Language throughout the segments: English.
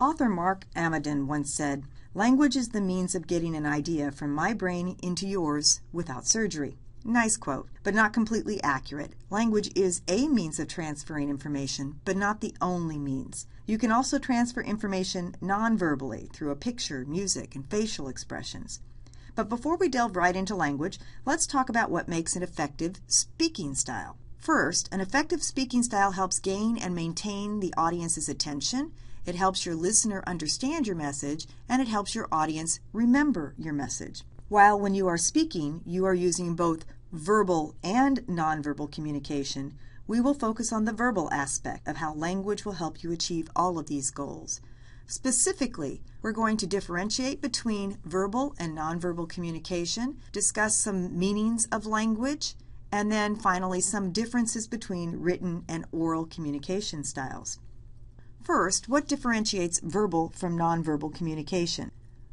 Author Mark Amidon once said, "Language is the means of getting an idea from my brain into yours without surgery." Nice quote, but not completely accurate. Language is a means of transferring information, but not the only means. You can also transfer information non-verbally through a picture, music, and facial expressions. But before we delve right into language, let's talk about what makes an effective speaking style. First, an effective speaking style helps gain and maintain the audience's attention. It helps your listener understand your message, and it helps your audience remember your message. While when you are speaking, you are using both verbal and nonverbal communication, we will focus on the verbal aspect of how language will help you achieve all of these goals. Specifically, we're going to differentiate between verbal and nonverbal communication, discuss some meanings of language, and then finally some differences between written and oral communication styles. First, what differentiates verbal from nonverbal communication?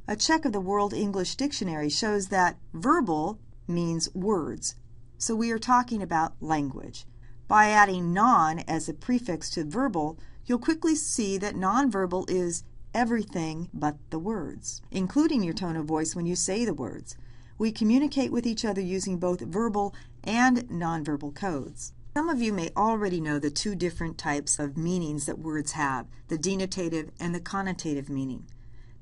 A check of the World English Dictionary shows that verbal means words, so we are talking about language. By adding non as a prefix to verbal, you'll quickly see that nonverbal is everything but the words, including your tone of voice when you say the words. We communicate with each other using both verbal and nonverbal codes. Some of you may already know the two different types of meanings that words have, the denotative and the connotative meaning.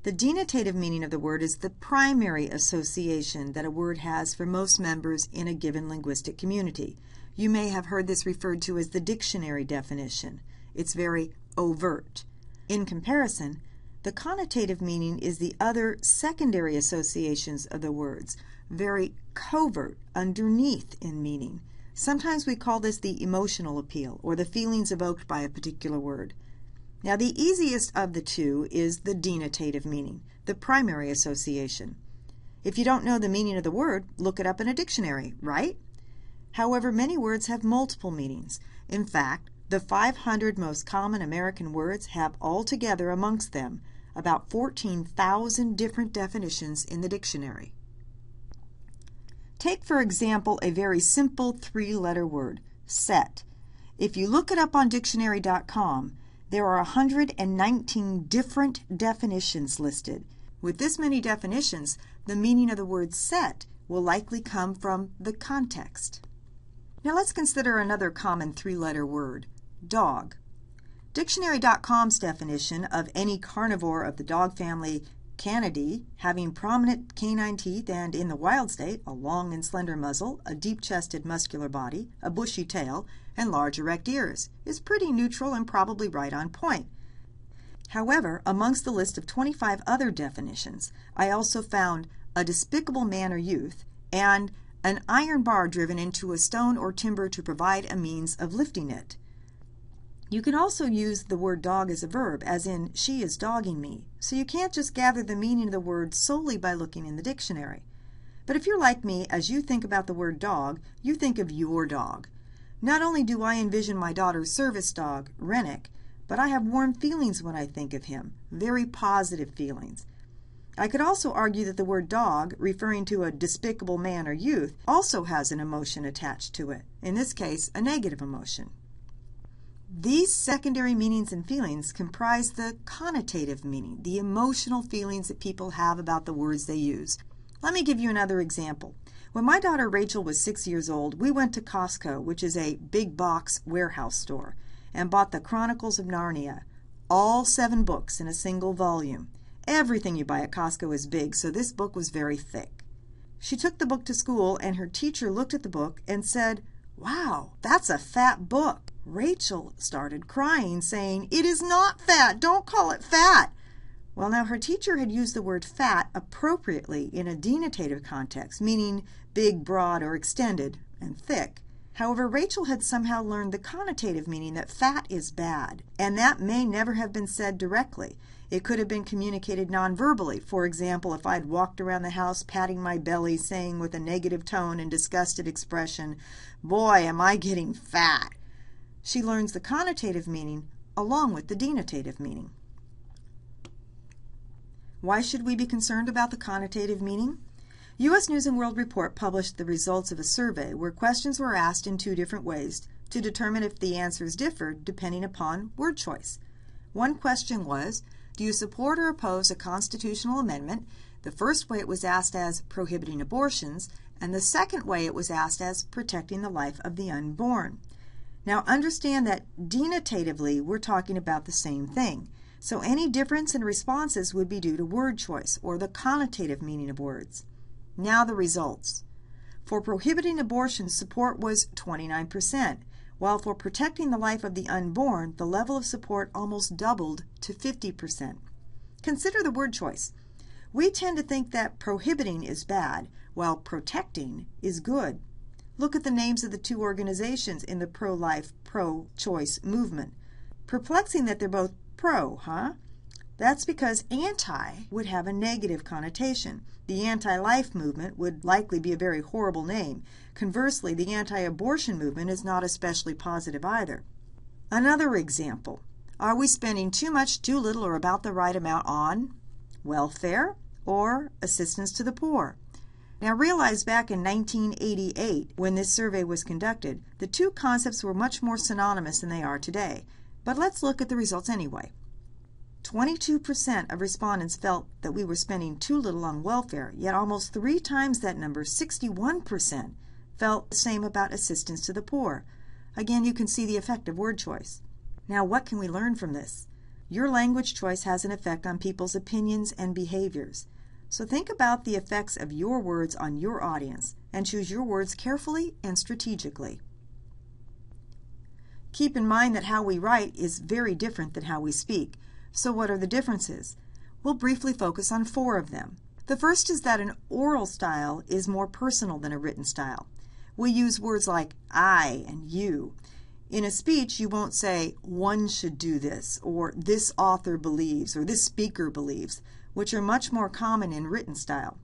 The denotative meaning of the word is the primary association that a word has for most members in a given linguistic community. You may have heard this referred to as the dictionary definition. It's very overt. In comparison, the connotative meaning is the other secondary associations of the words, very covert, underneath in meaning. Sometimes we call this the emotional appeal, or the feelings evoked by a particular word. Now, the easiest of the two is the denotative meaning, the primary association. If you don't know the meaning of the word, look it up in a dictionary, right? However, many words have multiple meanings. In fact, the 500 most common American words have altogether amongst them about 14,000 different definitions in the dictionary. Take, for example, a very simple three-letter word, set. If you look it up on dictionary.com, there are 119 different definitions listed. With this many definitions, the meaning of the word set will likely come from the context. Now let's consider another common three-letter word, dog. Dictionary.com's definition of any carnivore of the dog family Canidae, having prominent canine teeth and, in the wild state, a long and slender muzzle, a deep-chested muscular body, a bushy tail, and large erect ears, is pretty neutral and probably right on point. However, amongst the list of 25 other definitions, I also found a despicable man or youth and an iron bar driven into a stone or timber to provide a means of lifting it. You can also use the word dog as a verb, as in, she is dogging me, so you can't just gather the meaning of the word solely by looking in the dictionary. But if you're like me, as you think about the word dog, you think of your dog. Not only do I envision my daughter's service dog, Rennick, but I have warm feelings when I think of him, very positive feelings. I could also argue that the word dog, referring to a despicable man or youth, also has an emotion attached to it, in this case, a negative emotion. These secondary meanings and feelings comprise the connotative meaning, the emotional feelings that people have about the words they use. Let me give you another example. When my daughter Rachel was 6 years old, we went to Costco, which is a big box warehouse store, and bought the Chronicles of Narnia, all 7 books in a single volume. Everything you buy at Costco is big, so this book was very thick. She took the book to school, and her teacher looked at the book and said, "Wow, that's a fat book." Rachel started crying, saying, "It is not fat. Don't call it fat." Well, now her teacher had used the word fat appropriately in a denotative context, meaning big, broad, or extended, and thick. However, Rachel had somehow learned the connotative meaning that fat is bad, and that may never have been said directly. It could have been communicated non-verbally. For example, if I'd walked around the house patting my belly, saying with a negative tone and disgusted expression, "Boy, am I getting fat." She learns the connotative meaning along with the denotative meaning. Why should we be concerned about the connotative meaning? U.S. News & World Report published the results of a survey where questions were asked in 2 different ways to determine if the answers differed depending upon word choice. One question was, Do you support or oppose a constitutional amendment? The first way it was asked as prohibiting abortions, and the second way it was asked as protecting the life of the unborn. Now understand that denotatively we're talking about the same thing, so any difference in responses would be due to word choice or the connotative meaning of words. Now the results. For prohibiting abortion, support was 29%, while for protecting the life of the unborn, the level of support almost doubled to 50%. Consider the word choice. We tend to think that prohibiting is bad, while protecting is good. Look at the names of the two organizations in the pro-life, pro-choice movement. Perplexing that they're both pro, huh? That's because anti would have a negative connotation. The anti-life movement would likely be a very horrible name. Conversely, the anti-abortion movement is not especially positive either. Another example. Are we spending too much, too little, or about the right amount on welfare or assistance to the poor? Now realize back in 1988, when this survey was conducted, the two concepts were much more synonymous than they are today. But let's look at the results anyway. 22% of respondents felt that we were spending too little on welfare, yet almost 3 times that number, 61%, felt the same about assistance to the poor. Again, you can see the effect of word choice. Now, what can we learn from this? Your language choice has an effect on people's opinions and behaviors. So think about the effects of your words on your audience and choose your words carefully and strategically. Keep in mind that how we write is very different than how we speak. So what are the differences? We'll briefly focus on 4 of them. The first is that an oral style is more personal than a written style. We use words like I and you. In a speech, you won't say, one should do this, or this author believes, or this speaker believes, which are much more common in written style.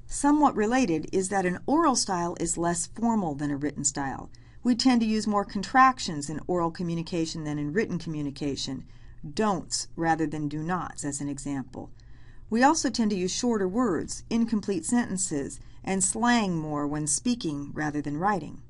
Somewhat related is that an oral style is less formal than a written style. We tend to use more contractions in oral communication than in written communication. Don'ts rather than do nots, as an example. We also tend to use shorter words, incomplete sentences, and slang more when speaking rather than writing.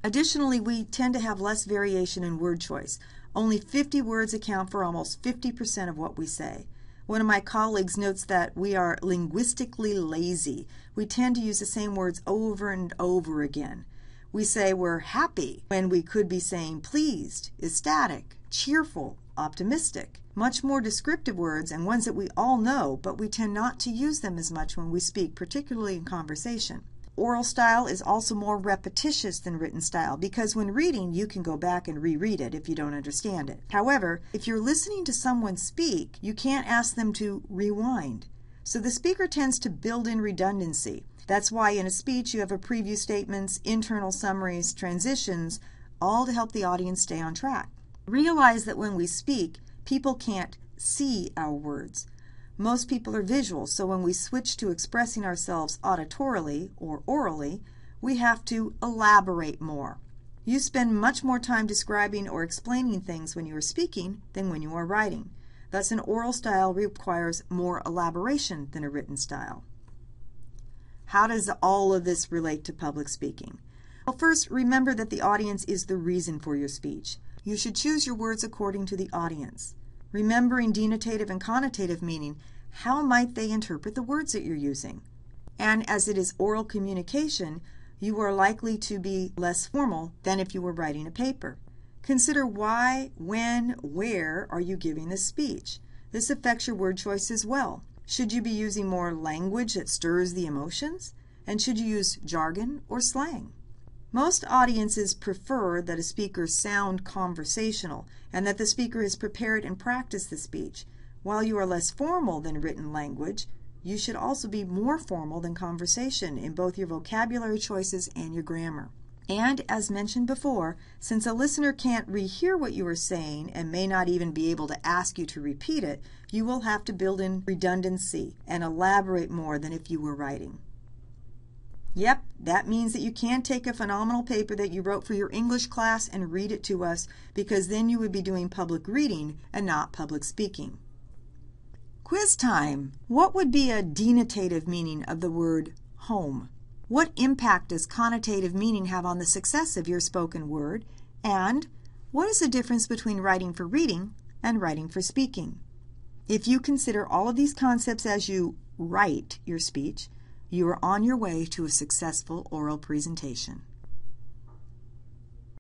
Additionally, we tend to have less variation in word choice. Only 50 words account for almost 50% of what we say. One of my colleagues notes that we are linguistically lazy. We tend to use the same words over and over again. We say we're happy when we could be saying pleased, ecstatic, cheerful, optimistic. Much more descriptive words and ones that we all know, but we tend not to use them as much when we speak, particularly in conversation. Oral style is also more repetitious than written style because when reading, you can go back and reread it if you don't understand it. However, if you're listening to someone speak, you can't ask them to rewind. So the speaker tends to build in redundancy. That's why in a speech you have a preview statements, internal summaries, transitions, all to help the audience stay on track. Realize that when we speak, people can't see our words. Most people are visual, so when we switch to expressing ourselves auditorily or orally, we have to elaborate more. You spend much more time describing or explaining things when you are speaking than when you are writing. Thus, an oral style requires more elaboration than a written style. How does all of this relate to public speaking? Well, first, remember that the audience is the reason for your speech. You should choose your words according to the audience. Remembering denotative and connotative meaning, how might they interpret the words that you're using? And as it is oral communication, you are likely to be less formal than if you were writing a paper. Consider why, when, where are you giving this speech? This affects your word choice as well. Should you be using more language that stirs the emotions? And should you use jargon or slang? Most audiences prefer that a speaker sound conversational and that the speaker has prepared and practiced the speech. While you are less formal than written language, you should also be more formal than conversation in both your vocabulary choices and your grammar. And as mentioned before, since a listener can't rehear what you are saying and may not even be able to ask you to repeat it, you will have to build in redundancy and elaborate more than if you were writing. Yep, that means that you can't take a phenomenal paper that you wrote for your English class and read it to us, because then you would be doing public reading and not public speaking. Quiz time! What would be a denotative meaning of the word home? What impact does connotative meaning have on the success of your spoken word? And what is the difference between writing for reading and writing for speaking? If you consider all of these concepts as you write your speech, you are on your way to a successful oral presentation.